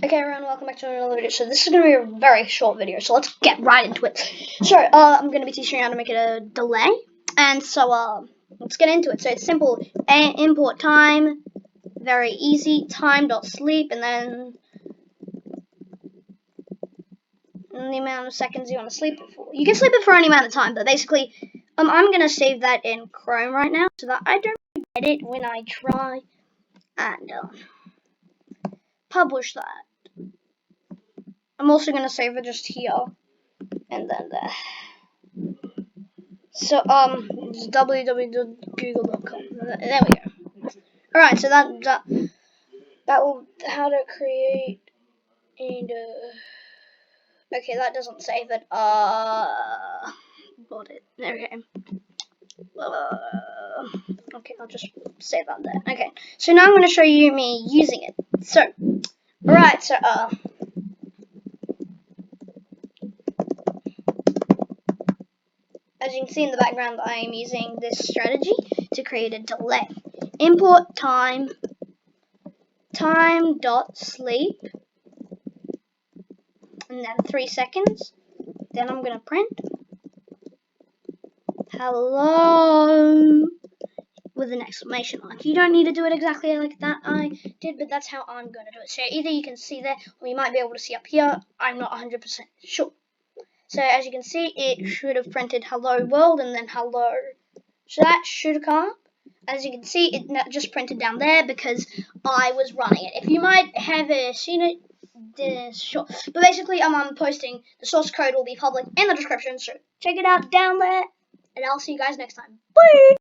Okay everyone, welcome back to another video. So this is going to be a very short video, so let's get right into it. So I'm going to be teaching you how to make it a delay, and so let's get into it. So it's simple. Import time, very easy, time.sleep, and then the amount of seconds you want to sleep it for. You can sleep it for any amount of time, but basically I'm going to save that in Chrome right now so that I don't forget it when I try and publish that. I'm also going to save it just here and then there. So it's www.google.com. There we go. All right, so that will how to create and okay, that doesn't save it. Got it. Okay. Okay, I'll just save that there. Okay, so now I'm going to show you me using it. So, alright, so as you can see in the background, I am using this strategy to create a delay. Import time.sleep, and then 3 seconds. Then I'm gonna print hello with an exclamation mark. You don't need to do it exactly like that I did, but that's how I'm gonna do it. So either you can see there, or you might be able to see up here. I'm not 100% sure. So as you can see, it should have printed hello world and then hello. So that should have come up. As you can see, it just printed down there because I was running it. If you might have seen it, sure. But basically, I'm posting the source code will be public in the description, so check it out down there, and I'll see you guys next time. Bye!